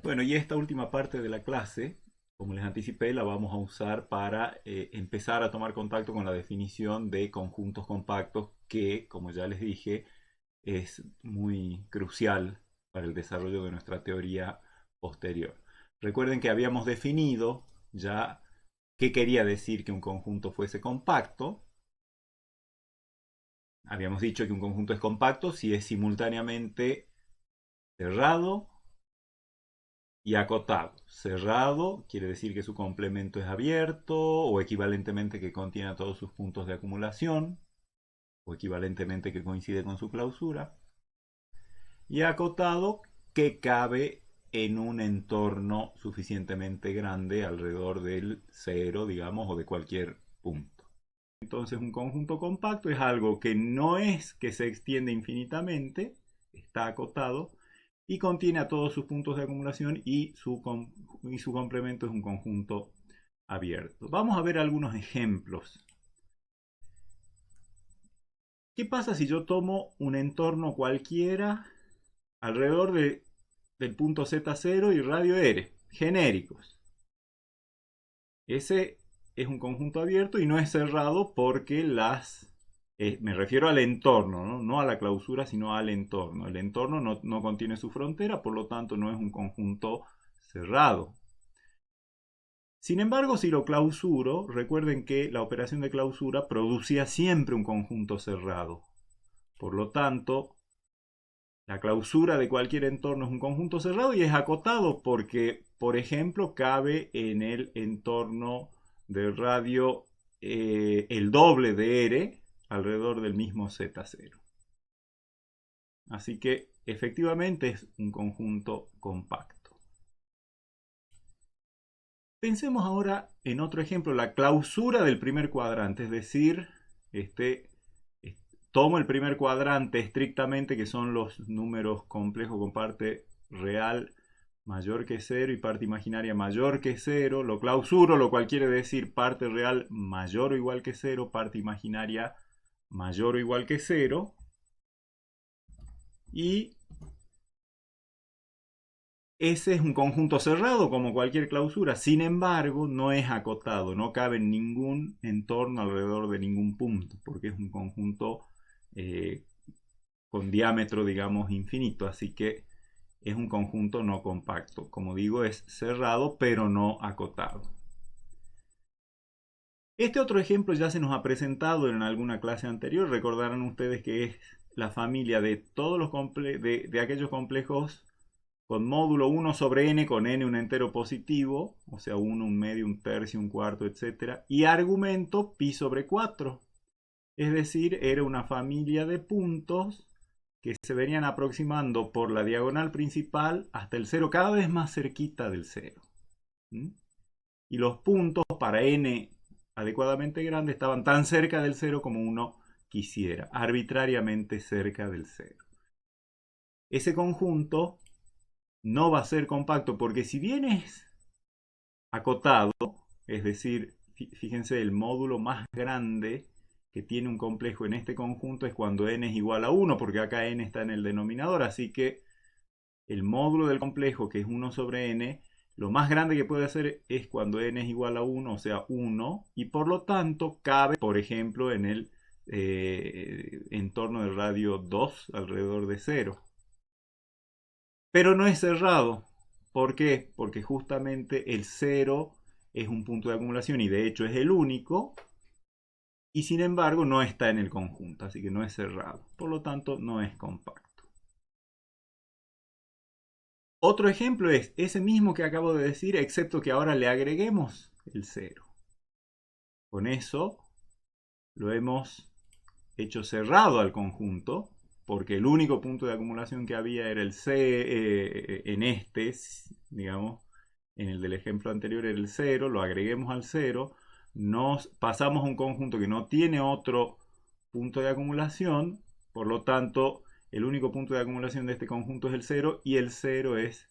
Bueno, y esta última parte de la clase, como les anticipé, la vamos a usar para empezar a tomar contacto con la definición de conjuntos compactos que, como ya les dije, es muy crucial para el desarrollo de nuestra teoría posterior. Recuerden que habíamos definido ya qué quería decir que un conjunto fuese compacto. Habíamos dicho que un conjunto es compacto si es simultáneamente cerrado y acotado. Cerrado quiere decir que su complemento es abierto o equivalentemente que contiene a todos sus puntos de acumulación o equivalentemente que coincide con su clausura. Y acotado que cabe en un entorno suficientemente grande alrededor del cero, digamos, o de cualquier punto. Entonces un conjunto compacto es algo que no es que se extiende infinitamente, está acotado y contiene a todos sus puntos de acumulación y su complemento es un conjunto abierto. Vamos a ver algunos ejemplos. ¿Qué pasa si yo tomo un entorno cualquiera alrededor del punto Z0 y radio R, genéricos? Ese es un conjunto abierto y no es cerrado porque me refiero al entorno, ¿no? No a la clausura, sino al entorno. El entorno no contiene su frontera, por lo tanto no es un conjunto cerrado. Sin embargo, si lo clausuro, recuerden que la operación de clausura producía siempre un conjunto cerrado. Por lo tanto, la clausura de cualquier entorno es un conjunto cerrado y es acotado porque, por ejemplo, cabe en el entorno del radio el doble de R alrededor del mismo Z0. Así que efectivamente es un conjunto compacto. Pensemos ahora en otro ejemplo, la clausura del primer cuadrante, es decir, este, tomo el primer cuadrante estrictamente, que son los números complejos con parte real mayor que cero y parte imaginaria mayor que cero, lo clausuro, lo cual quiere decir parte real mayor o igual que cero, parte imaginaria mayor o igual que cero, y ese es un conjunto cerrado como cualquier clausura. Sin embargo, no es acotado, no cabe en ningún entorno alrededor de ningún punto, porque es un conjunto eh, con diámetro, digamos, infinito. Así que es un conjunto no compacto. Como digo, es cerrado, pero no acotado. Este otro ejemplo ya se nos ha presentado en alguna clase anterior. Recordarán ustedes que es la familia de todos los de aquellos complejos con módulo 1 sobre n, con n un entero positivo, o sea, 1, un medio, un tercio, un cuarto, etc. Y argumento pi sobre 4. Es decir, era una familia de puntos que se venían aproximando por la diagonal principal hasta el cero, cada vez más cerquita del cero. Y los puntos para n adecuadamente grandes estaban tan cerca del cero como uno quisiera, arbitrariamente cerca del cero. Ese conjunto no va a ser compacto porque si bien es acotado, es decir, fíjense, el módulo más grande que tiene un complejo en este conjunto es cuando n es igual a 1, porque acá n está en el denominador, así que el módulo del complejo, que es 1 sobre n, lo más grande que puede hacer es cuando n es igual a 1, o sea 1, y por lo tanto cabe, por ejemplo, en el entorno del radio 2 alrededor de 0. Pero no es cerrado. ¿Por qué? Porque justamente el 0 es un punto de acumulación y de hecho es el único, y sin embargo no está en el conjunto, así que no es cerrado. Por lo tanto, no es compacto. Otro ejemplo es ese mismo que acabo de decir, excepto que ahora le agreguemos el 0. Con eso lo hemos hecho cerrado al conjunto, porque el único punto de acumulación que había era el C en este, digamos, en el del ejemplo anterior era el 0, lo agreguemos al 0, nos pasamos a un conjunto que no tiene otro punto de acumulación, por lo tanto, el único punto de acumulación de este conjunto es el 0 y el 0 es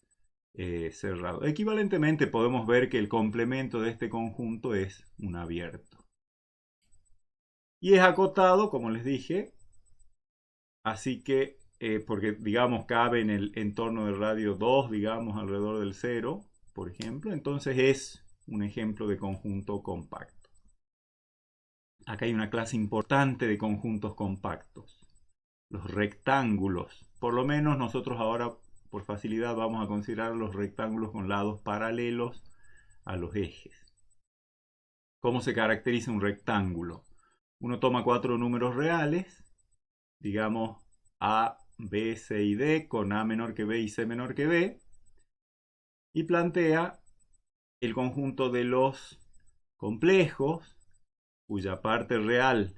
cerrado. Equivalentemente podemos ver que el complemento de este conjunto es un abierto. Y es acotado, como les dije, así que porque digamos cabe en el entorno del radio 2, digamos alrededor del 0, por ejemplo, entonces es un ejemplo de conjunto compacto. Acá hay una clase importante de conjuntos compactos, los rectángulos. Por lo menos nosotros ahora, por facilidad, vamos a considerar los rectángulos con lados paralelos a los ejes. ¿Cómo se caracteriza un rectángulo? Uno toma 4 números reales, digamos A, B, C y D, con A menor que B y C menor que D, y plantea el conjunto de los complejos, cuya parte real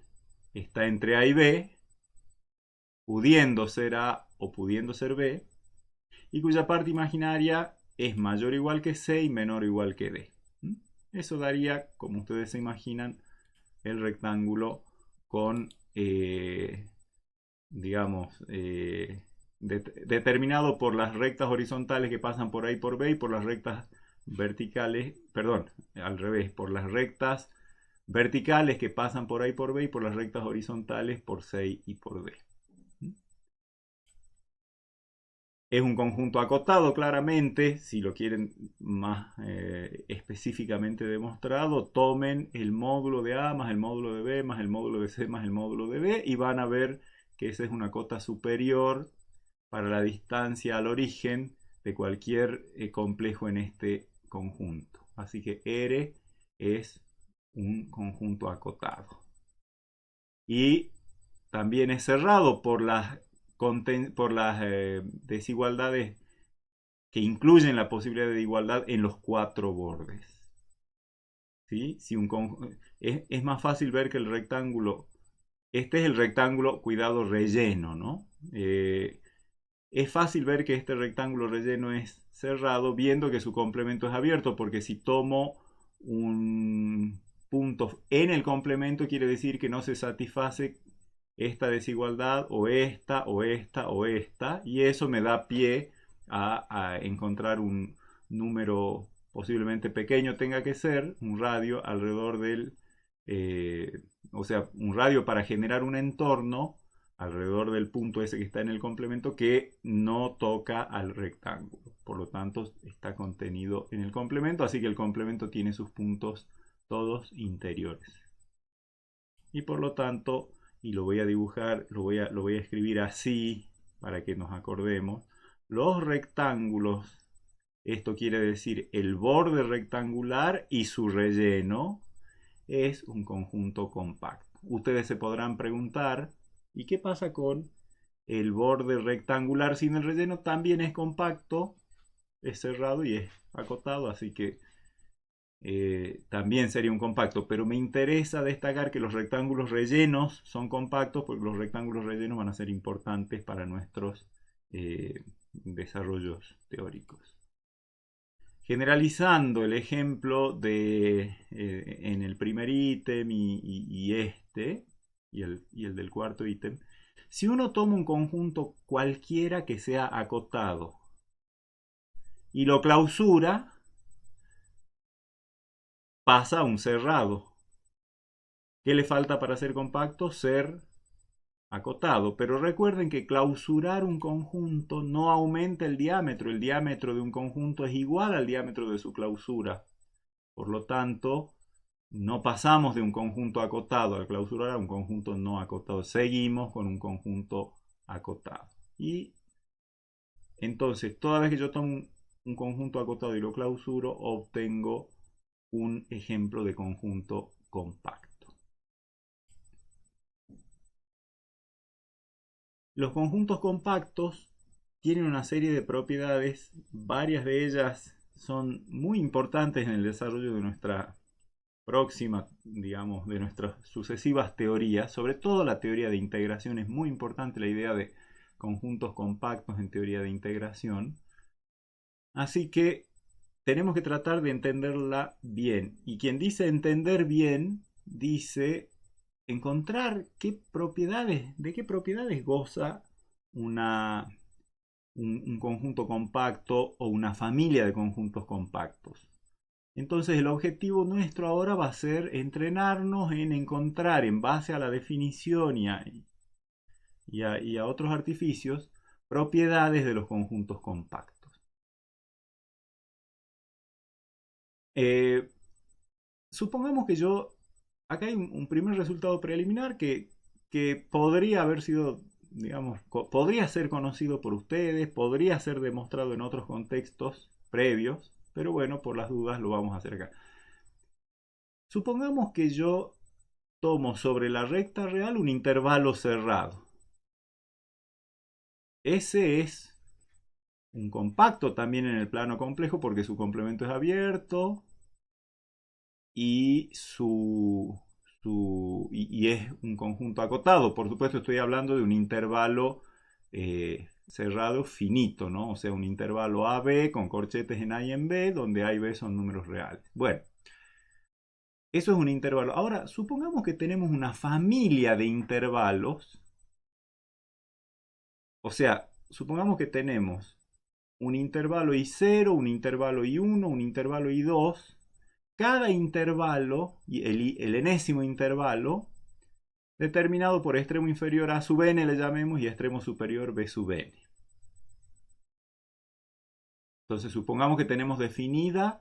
está entre A y B, pudiendo ser A o pudiendo ser B, y cuya parte imaginaria es mayor o igual que C y menor o igual que D. Eso daría, como ustedes se imaginan, el rectángulo con, digamos, determinado por las rectas horizontales que pasan por A y por B y por las rectas verticales, perdón, al revés, por las rectas verticales que pasan por A y por B y por las rectas horizontales por C y por D. Es un conjunto acotado, claramente. Si lo quieren más específicamente demostrado, tomen el módulo de A más el módulo de B más el módulo de C más el módulo de D y van a ver que esa es una cota superior para la distancia al origen de cualquier complejo en este conjunto. Así que R es un conjunto acotado. Y también es cerrado por las desigualdades que incluyen la posibilidad de igualdad en los 4 bordes. ¿Sí? Es más fácil ver que el rectángulo, este es el rectángulo, cuidado, relleno, ¿no? Es fácil ver que este rectángulo relleno es cerrado viendo que su complemento es abierto, porque si tomo un punto en el complemento quiere decir que no se satisface esta desigualdad o esta o esta o esta, y eso me da pie a encontrar un número posiblemente pequeño, tenga que ser un radio alrededor del, o sea, un radio para generar un entorno alrededor del punto ese que está en el complemento que no toca al rectángulo. Por lo tanto, está contenido en el complemento, así que el complemento tiene sus puntos todos interiores. Y por lo tanto, y lo voy a dibujar, lo voy a escribir así para que nos acordemos, los rectángulos, esto quiere decir el borde rectangular y su relleno, es un conjunto compacto. Ustedes se podrán preguntar, ¿y qué pasa con el borde rectangular sin el relleno? También es compacto, es cerrado y es acotado, así que también sería un compacto, pero me interesa destacar que los rectángulos rellenos son compactos porque los rectángulos rellenos van a ser importantes para nuestros desarrollos teóricos. Generalizando el ejemplo en el primer ítem y el del cuarto ítem, si uno toma un conjunto cualquiera que sea acotado y lo clausura, pasa a un cerrado. ¿Qué le falta para ser compacto? Ser acotado. Pero recuerden que clausurar un conjunto no aumenta el diámetro. El diámetro de un conjunto es igual al diámetro de su clausura. Por lo tanto, no pasamos de un conjunto acotado al clausurar a un conjunto no acotado. Seguimos con un conjunto acotado. Y entonces, toda vez que yo tomo un conjunto acotado y lo clausuro, obtengo un ejemplo de conjunto compacto. Los conjuntos compactos tienen una serie de propiedades, varias de ellas son muy importantes en el desarrollo de nuestra próxima, digamos, de nuestras sucesivas teorías. Sobre todo la teoría de integración es muy importante, la idea de conjuntos compactos en teoría de integración. Así que tenemos que tratar de entenderla bien. Y quien dice entender bien, dice encontrar de qué propiedades goza un conjunto compacto o una familia de conjuntos compactos. Entonces el objetivo nuestro ahora va a ser entrenarnos en encontrar, en base a la definición y a otros artificios, propiedades de los conjuntos compactos. Supongamos que acá hay un primer resultado preliminar que podría haber sido, digamos, podría ser conocido por ustedes, podría ser demostrado en otros contextos previos, pero bueno, por las dudas lo vamos a hacer acá. Supongamos que yo tomo sobre la recta real un intervalo cerrado. Ese es un compacto también en el plano complejo porque su complemento es abierto y y es un conjunto acotado. Por supuesto estoy hablando de un intervalo cerrado finito, ¿no? O sea, un intervalo AB con corchetes en A y en B, donde A y B son números reales. Bueno, eso es un intervalo. Ahora, supongamos que tenemos una familia de intervalos. O sea, supongamos que tenemos un intervalo I0, un intervalo I1, un intervalo I2. Cada intervalo, el enésimo intervalo, determinado por extremo inferior A sub n le llamemos y extremo superior B sub n. Entonces supongamos que tenemos definida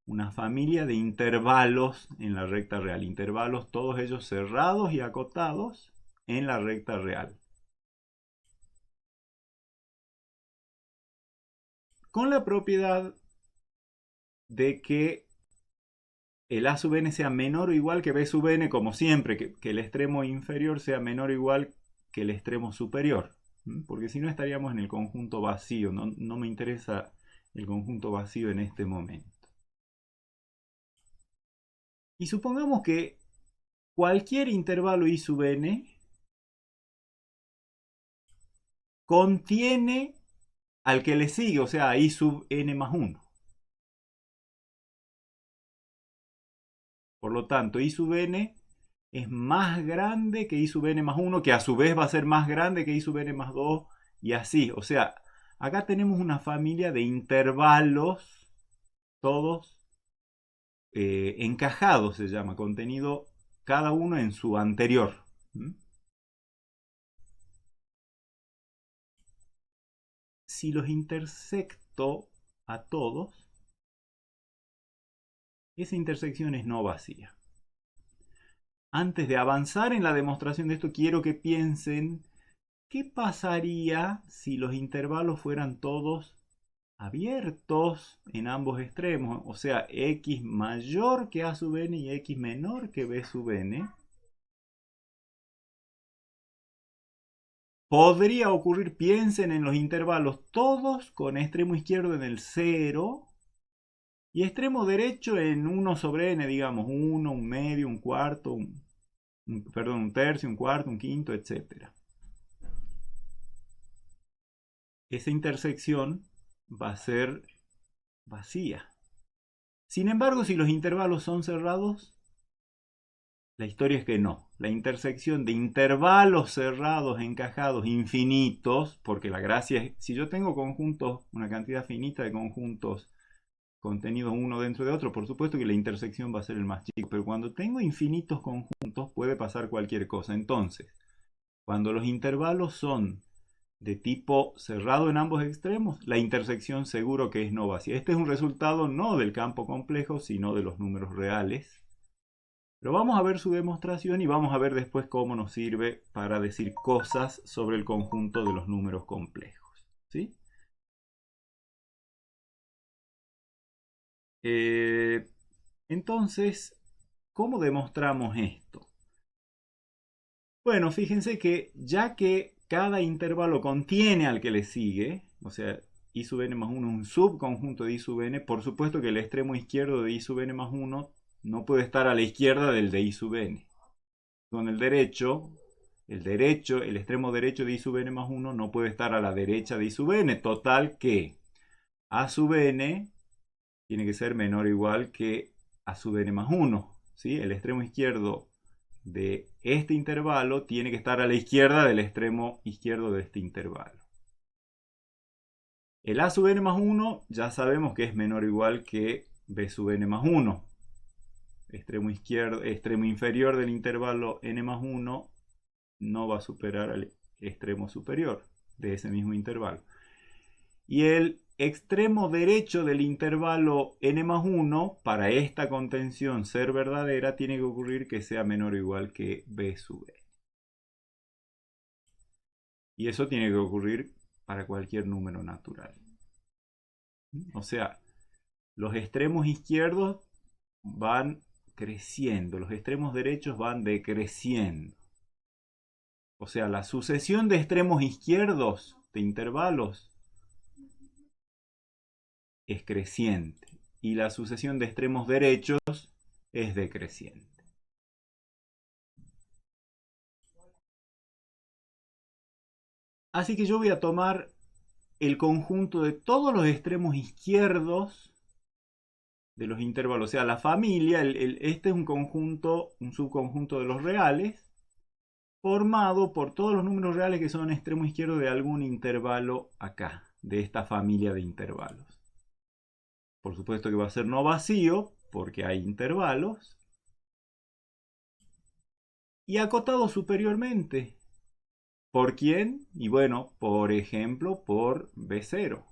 una familia de intervalos en la recta real. Intervalos todos ellos cerrados y acotados en la recta real. Con la propiedad de que el A sub n sea menor o igual que B sub n, como siempre, que el extremo inferior sea menor o igual que el extremo superior. Porque si no estaríamos en el conjunto vacío. No me interesa el conjunto vacío en este momento. Y supongamos que cualquier intervalo I sub n contiene al que le sigue, o sea, I sub n más 1. Por lo tanto, I sub n es más grande que I sub n más 1, que a su vez va a ser más grande que I sub n más 2, y así. O sea, acá tenemos una familia de intervalos, todos encajados se llama, contenido cada uno en su anterior. Si los intersecto a todos, esa intersección es no vacía. Antes de avanzar en la demostración de esto, quiero que piensen qué pasaría si los intervalos fueran todos abiertos en ambos extremos, o sea, x mayor que a sub n y x menor que b sub n. Podría ocurrir, piensen en los intervalos todos con extremo izquierdo en el 0 y extremo derecho en 1 sobre n, digamos 1, un medio, un cuarto, un tercio, un cuarto, un quinto, etc. Esa intersección va a ser vacía. Sin embargo, si los intervalos son cerrados, la historia es que no. La intersección de intervalos cerrados, encajados, infinitos, porque la gracia es, si yo tengo conjuntos, una cantidad finita de conjuntos contenidos uno dentro de otro, por supuesto que la intersección va a ser el más chico, pero cuando tengo infinitos conjuntos puede pasar cualquier cosa. Entonces, cuando los intervalos son de tipo cerrado en ambos extremos, la intersección seguro que es no vacía. Este es un resultado no del campo complejo, sino de los números reales. Pero vamos a ver su demostración y vamos a ver después cómo nos sirve para decir cosas sobre el conjunto de los números complejos. ¿Sí? Entonces, ¿cómo demostramos esto? Bueno, fíjense que ya que cada intervalo contiene al que le sigue, o sea, I sub n más 1 es un subconjunto de I sub n, por supuesto que el extremo izquierdo de I sub n más 1 no puede estar a la izquierda del de I sub n. Con el derecho, el extremo derecho de I sub n más 1 no puede estar a la derecha de I sub n. Total que A sub n tiene que ser menor o igual que A sub n más 1. ¿Sí? El extremo izquierdo de este intervalo tiene que estar a la izquierda del extremo izquierdo de este intervalo. El A sub n más 1 ya sabemos que es menor o igual que B sub n más 1. Extremo inferior del intervalo n más 1 no va a superar al extremo superior. de ese mismo intervalo. Y el extremo derecho del intervalo n más 1, para esta contención ser verdadera, tiene que ocurrir que sea menor o igual que b sub n. Y eso tiene que ocurrir para cualquier número natural. O sea, los extremos izquierdos van creciendo, los extremos derechos van decreciendo. O sea, la sucesión de extremos izquierdos de intervalos es creciente y la sucesión de extremos derechos es decreciente. Así que yo voy a tomar el conjunto de todos los extremos izquierdos de los intervalos, o sea, la familia, este es un conjunto, un subconjunto de los reales, formado por todos los números reales que son extremo izquierdo de algún intervalo acá, de esta familia de intervalos. Por supuesto que va a ser no vacío, porque hay intervalos. Y acotado superiormente. ¿Por quién? Y bueno, por ejemplo, por B0.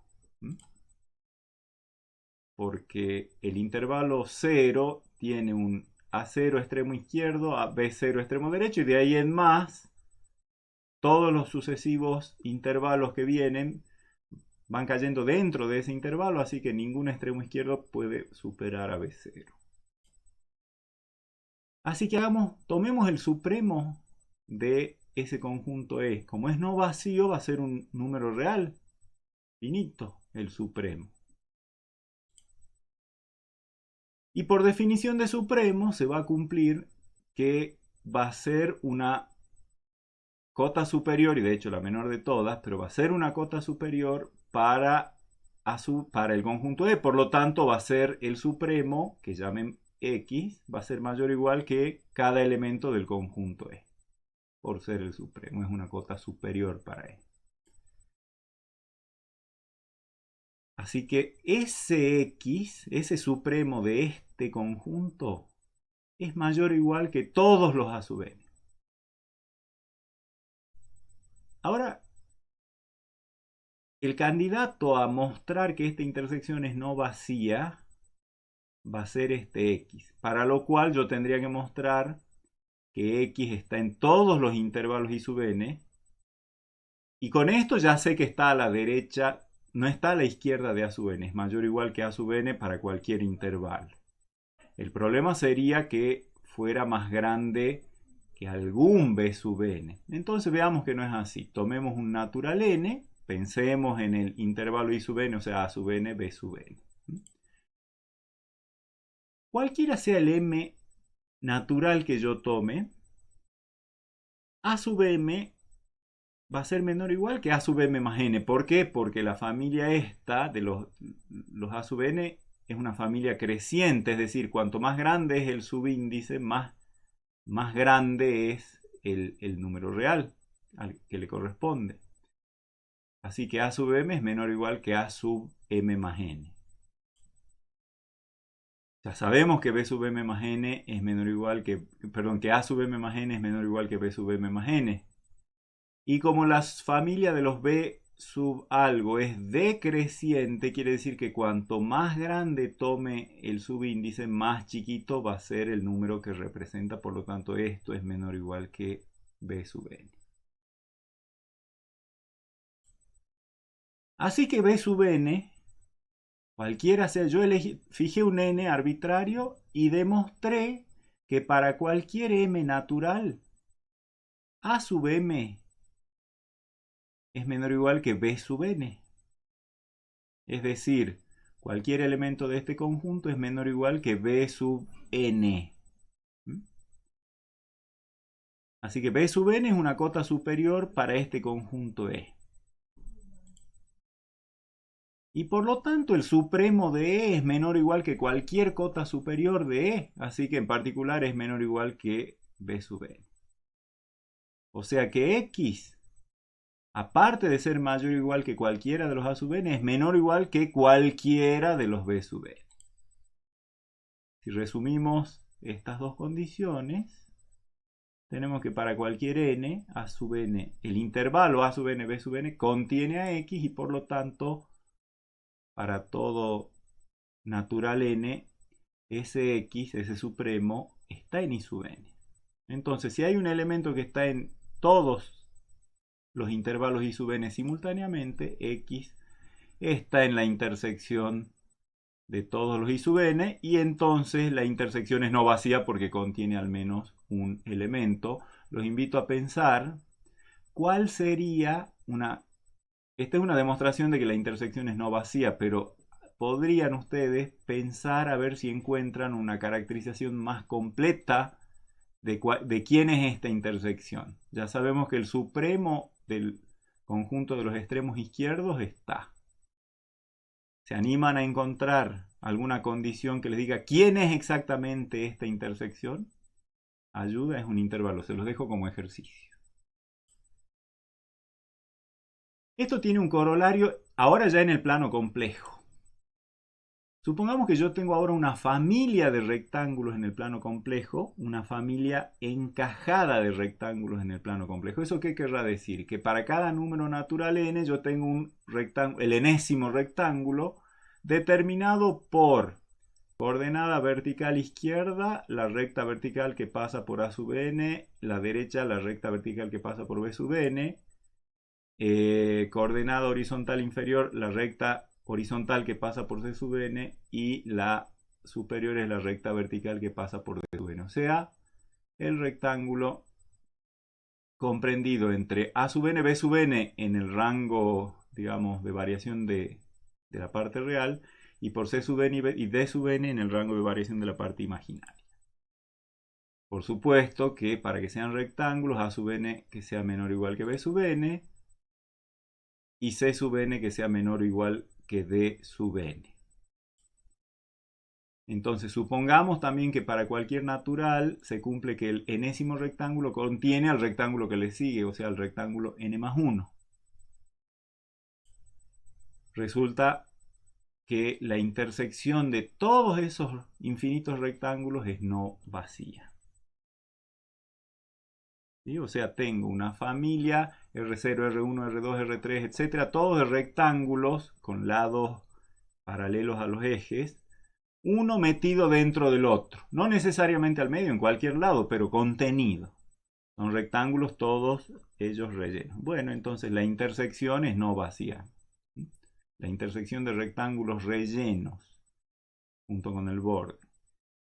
Porque el intervalo 0 tiene un A0 extremo izquierdo, a B0 extremo derecho, y de ahí en más, todos los sucesivos intervalos que vienen van cayendo dentro de ese intervalo, así que ningún extremo izquierdo puede superar a B0. Así que tomemos el supremo de ese conjunto E. Como es no vacío, va a ser un número real, finito, el supremo. Y por definición de supremo se va a cumplir que va a ser una cota superior, y de hecho la menor de todas, pero va a ser una cota superior para el conjunto E. Por lo tanto, va a ser el supremo, que llamen X, va a ser mayor o igual que cada elemento del conjunto E. Por ser el supremo, es una cota superior para E. Así que ese X, ese supremo de este conjunto, es mayor o igual que todos los A sub n. Ahora, el candidato a mostrar que esta intersección es no vacía va a ser este X, para lo cual yo tendría que mostrar que X está en todos los intervalos I sub n, y con esto ya sé que está a la derecha, no está a la izquierda de A sub n, es mayor o igual que A sub n para cualquier intervalo. El problema sería que fuera más grande que algún B sub n. Entonces veamos que no es así. Tomemos un natural n, pensemos en el intervalo I sub n, o sea A sub n, B sub n. Cualquiera sea el m natural que yo tome, A sub m va a ser menor o igual que A sub m más n. ¿Por qué? Porque la familia esta de los A sub n es una familia creciente, es decir, cuanto más grande es el subíndice, más grande es el número real al que le corresponde. Así que A sub m es menor o igual que A sub m más n. Ya sabemos que B sub m más n es menor o igual que, que A sub m más n es menor o igual que B sub m más n. Y como la familia de los B sub algo es decreciente, quiere decir que cuanto más grande tome el subíndice, más chiquito va a ser el número que representa. Por lo tanto, esto es menor o igual que B sub n. Así que B sub n, cualquiera sea, yo fijé un n arbitrario y demostré que para cualquier m natural, A sub m es menor o igual que B sub n. Es decir, cualquier elemento de este conjunto es menor o igual que B sub n. Así que B sub n es una cota superior para este conjunto E. Y por lo tanto el supremo de E es menor o igual que cualquier cota superior de E. Así que en particular es menor o igual que B sub n. O sea que X, aparte de ser mayor o igual que cualquiera de los A sub n, es menor o igual que cualquiera de los B sub n. Si resumimos estas dos condiciones, tenemos que para cualquier n, a sub n, el intervalo a sub n, b sub n contiene a x y por lo tanto, para todo natural n, ese x, ese supremo, está en i sub n. Entonces, si hay un elemento que está en todos los intervalos i sub n simultáneamente, x está en la intersección de todos los i sub n, y entonces la intersección es no vacía porque contiene al menos un elemento. Los invito a pensar cuál sería una... Esta es una demostración de que la intersección es no vacía, pero podrían ustedes pensar a ver si encuentran una caracterización más completa de quién es esta intersección. Ya sabemos que el supremo del conjunto de los extremos izquierdos está. ¿Se animan a encontrar alguna condición que les diga quién es exactamente esta intersección? Ayuda, es un intervalo, se los dejo como ejercicio. Esto tiene un corolario ahora ya en el plano complejo. Supongamos que yo tengo ahora una familia de rectángulos en el plano complejo, una familia encajada de rectángulos en el plano complejo. ¿Eso qué querrá decir? Que para cada número natural n yo tengo un rectángulo, el enésimo rectángulo, determinado por coordenada vertical izquierda, la recta vertical que pasa por a sub n, la derecha, la recta vertical que pasa por b sub n, coordenada horizontal inferior, la recta horizontal que pasa por c sub n, y la superior es la recta vertical que pasa por d sub n. O sea, el rectángulo comprendido entre a sub n, b sub n en el rango, digamos, de variación de la parte real, y por c sub n y d sub n en el rango de variación de la parte imaginaria. Por supuesto que para que sean rectángulos, a sub n que sea menor o igual que b sub n, y c sub n que sea menor o igual que d sub n. Entonces, supongamos también que para cualquier natural se cumple que el enésimo rectángulo contiene al rectángulo que le sigue, o sea, el rectángulo n más 1. Resulta que la intersección de todos esos infinitos rectángulos es no vacía. ¿Sí? O sea, tengo una familia R0, R1, R2, R3, etc., todos de rectángulos con lados paralelos a los ejes, uno metido dentro del otro, no necesariamente al medio, en cualquier lado, pero contenido. Son rectángulos todos ellos rellenos. Bueno, entonces la intersección es no vacía. La intersección de rectángulos rellenos junto con el borde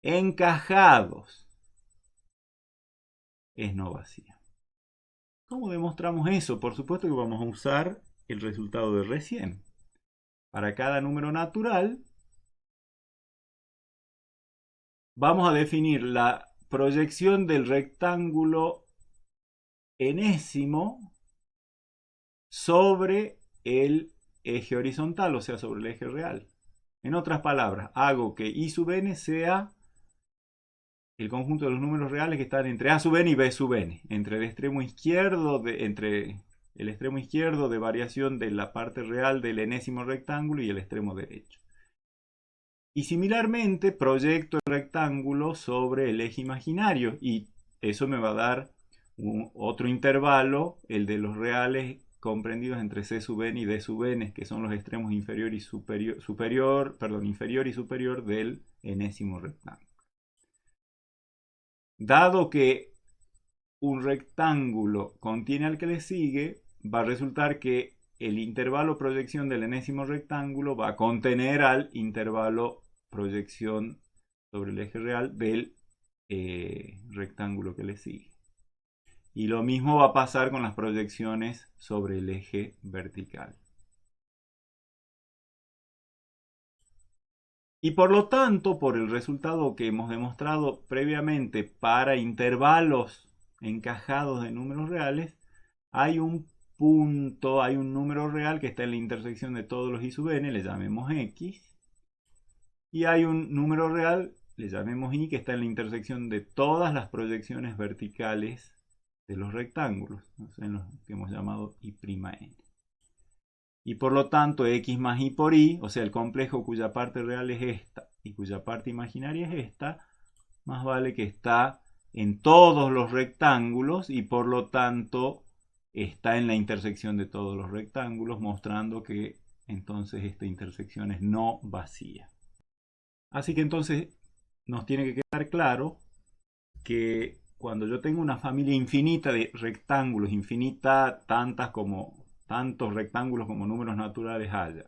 encajados es no vacía. ¿Cómo demostramos eso? Por supuesto que vamos a usar el resultado de recién. Para cada número natural vamos a definir la proyección del rectángulo enésimo sobre el eje horizontal, o sea, sobre el eje real. En otras palabras, hago que i sub n sea el conjunto de los números reales que están entre a sub n y b sub n, entre el extremo izquierdo de variación de la parte real del enésimo rectángulo y el extremo derecho. Y similarmente proyecto el rectángulo sobre el eje imaginario, y eso me va a dar otro intervalo, el de los reales comprendidos entre c sub n y d sub n, que son los extremos inferior y superior del enésimo rectángulo. Dado que un rectángulo contiene al que le sigue, va a resultar que el intervalo proyección del enésimo rectángulo va a contener al intervalo proyección sobre el eje real del rectángulo que le sigue. Y lo mismo va a pasar con las proyecciones sobre el eje vertical. Y por lo tanto, por el resultado que hemos demostrado previamente para intervalos encajados de números reales, hay un punto, hay un número real que está en la intersección de todos los i sub n, le llamemos x, y hay un número real, le llamemos y, que está en la intersección de todas las proyecciones verticales de los rectángulos, en los que hemos llamado i'N. Y por lo tanto, x más y por y, o sea, el complejo cuya parte real es esta y cuya parte imaginaria es esta, más vale que está en todos los rectángulos y por lo tanto está en la intersección de todos los rectángulos, mostrando que entonces esta intersección es no vacía. Así que entonces nos tiene que quedar claro que cuando yo tengo una familia infinita de rectángulos, infinita tantos rectángulos como números naturales haya,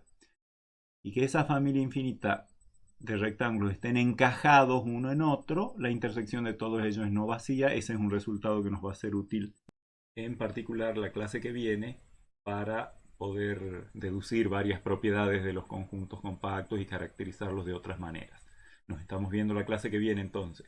y que esa familia infinita de rectángulos estén encajados uno en otro, la intersección de todos ellos es no vacía. Ese es un resultado que nos va a ser útil, en particular la clase que viene, para poder deducir varias propiedades de los conjuntos compactos y caracterizarlos de otras maneras. Nos estamos viendo la clase que viene entonces.